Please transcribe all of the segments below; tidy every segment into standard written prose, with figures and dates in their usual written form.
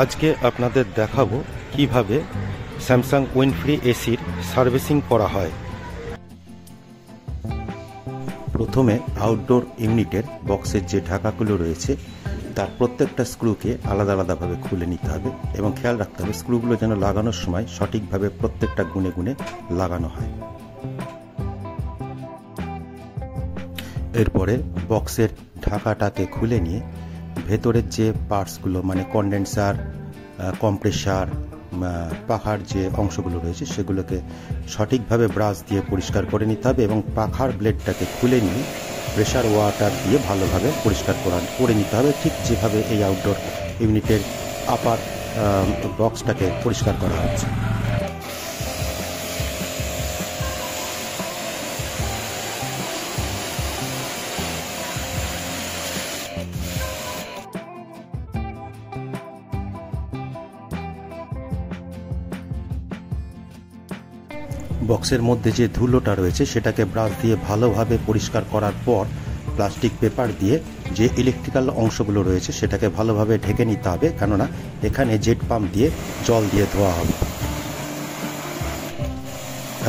আজকে আপনাদের দেখাবো কিভাবে স্যামসাং উইন্ডফ্রি এসির সার্ভিসিং করা হয়। প্রথমে আউটডোর ইউনিটের বক্সের যে ঢাকাগুলো রয়েছে তার প্রত্যেকটা স্ক্রুকে আলাদা আলাদাভাবে খুলে নিতে হবে এবং খেয়াল রাখতে হবে স্ক্রুগুলো যেন লাগানোর সময় সঠিকভাবে প্রত্যেকটা গুনে গুনে লাগানো হয়। এরপরে বক্সের ঢাকাটাকে খুলে নিয়ে ভেতরের যে পার্টসগুলো মানে কন্ডেন্সার, কম্প্রেসার, পাখার যে অংশগুলো রয়েছে সেগুলোকে সঠিকভাবে ব্রাশ দিয়ে পরিষ্কার করে নিতে হবে এবং পাখার ব্লেডটাকে খুলে নিয়ে প্রেসার ওয়াটার দিয়ে ভালোভাবে পরিষ্কার করে নিতে হবে, ঠিক যেভাবে এই আউটডোর ইউনিটের আপার বক্সটাকে পরিষ্কার করা হচ্ছে। বক্সের মধ্যে যে ধুলোটা রয়েছে সেটাকে ব্রাশ দিয়ে ভালোভাবে পরিষ্কার করার পর প্লাস্টিক পেপার দিয়ে যে ইলেকট্রিক্যাল অংশগুলো রয়েছে সেটাকে ভালোভাবে ঢেকে নিতে হবে, কেননা এখানে জেট পাম্প দিয়ে জল দিয়ে ধোয়া হবে।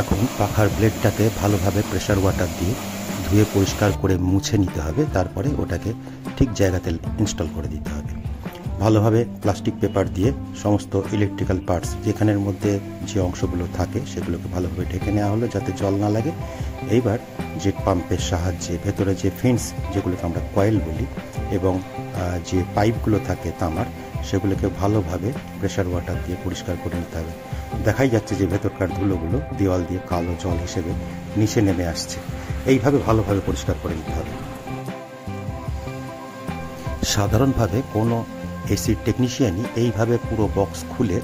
এখন পাখার ব্লেডটাকে ভালোভাবে প্রেসার ওয়াটার দিয়ে ধুয়ে পরিষ্কার করে মুছে নিতে হবে, তারপরে ওটাকে ঠিক জায়গাতে ইনস্টল করে দিতে হবে। ভালোভাবে প্লাস্টিক পেপার দিয়ে সমস্ত ইলেকট্রিক্যাল পার্টস যেখানের মধ্যে যে অংশগুলো থাকে সেগুলোকে ভালোভাবে ঢেকে নেওয়া হলো যাতে জল না লাগে। এইবার জেট পাম্পের সাহায্যে ভেতরে যে ফিন্স যেগুলোকে আমরা কয়েল বলি এবং যে পাইপগুলো থাকে তামার সেগুলোকে ভালোভাবে প্রেসার ওয়াটার দিয়ে পরিষ্কার করে নিতে হবে। দেখাই যাচ্ছে যে ভেতরকার ধুলোগুলো দেওয়াল দিয়ে কালো জল হিসেবে নিচে নেমে আসছে। এইভাবে ভালোভাবে পরিষ্কার করে নিতে হবে। সাধারণভাবে কোনো এসির টেকনিশিয়ানই এইভাবে পুরো বক্স খুলে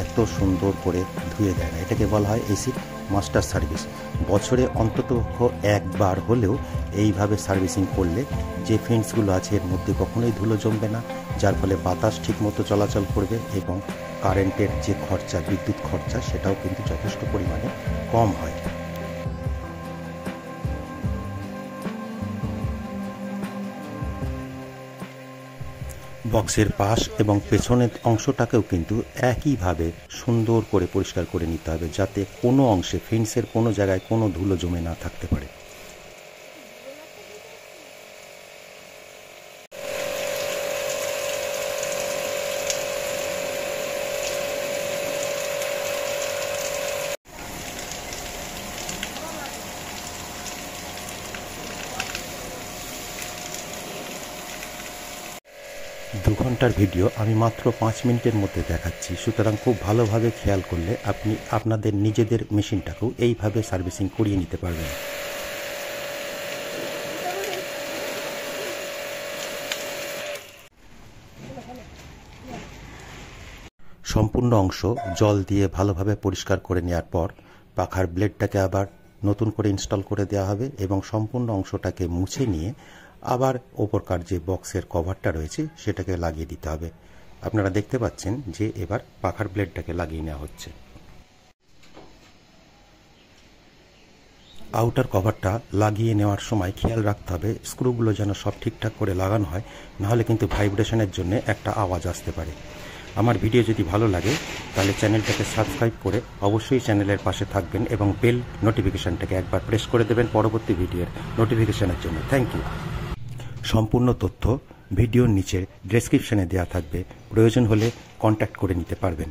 এত সুন্দর করে ধুয়ে দেয় না। এটাকে বলা হয় এসির মাস্টার সার্ভিস। বছরে অন্তত একবার হলেও এইভাবে সার্ভিসিং করলে যে ফিন্সগুলো আছে এর মধ্যে কখনোই ধুলো জমবে না, যার ফলে বাতাস ঠিকমতো চলাচল করবে এবং কারেন্টের যে খরচা, বিদ্যুৎ খরচা, সেটাও কিন্তু যথেষ্ট পরিমাণে কম হয়। বক্সের পাশ এবং পেছনের অংশটাকেও কিন্তু একইভাবে সুন্দর করে পরিষ্কার করে নিতে হবে যাতে কোনো অংশে ফিন্সের কোনো জায়গায় কোনো ধুলো জমে না থাকতে পারে। দু ঘন্টার ভিডিও আমি মাত্র 5 মিনিটের মধ্যে দেখাচ্ছি, সুতরাং খুব ভালোভাবে খেয়াল করলে আপনি আপনাদের নিজেদের মেশিনটাকেও এইভাবে সার্ভিসিং করিয়ে নিতে পারবেন। সম্পূর্ণ অংশ জল দিয়ে ভালোভাবে পরিষ্কার করে নেওয়ার পর পাখার ব্লেডটাকে আবার নতুন করে ইনস্টল করে দেওয়া হবে এবং সম্পূর্ণ অংশটাকে মুছে নিয়ে আবার ওপরকার যে বক্সের কভারটা রয়েছে সেটাকে লাগিয়ে দিতে হবে। আপনারা দেখতে পাচ্ছেন যে এবার পাখার ব্লেডটাকে লাগিয়ে নেওয়া হচ্ছে। আউটার কভারটা লাগিয়ে নেওয়ার সময় খেয়াল রাখতে হবে স্ক্রুগুলো যেন সব ঠিকঠাক করে লাগানো হয়, নাহলে কিন্তু ভাইব্রেশনের জন্য একটা আওয়াজ আসতে পারে। আমার ভিডিও যদি ভালো লাগে তাহলে চ্যানেলটাকে সাবস্ক্রাইব করে অবশ্যই চ্যানেলের পাশে থাকবেন এবং বেল নোটিফিকেশানটাকে একবার প্রেস করে দেবেন পরবর্তী ভিডিওর নোটিফিকেশানের জন্য। Thank you. সম্পূর্ণ তথ্য ভিডিওর নিচে ডেসক্রিপশনে দেওয়া থাকবে, প্রয়োজন হলে কন্ট্যাক্ট করে নিতে পারবেন।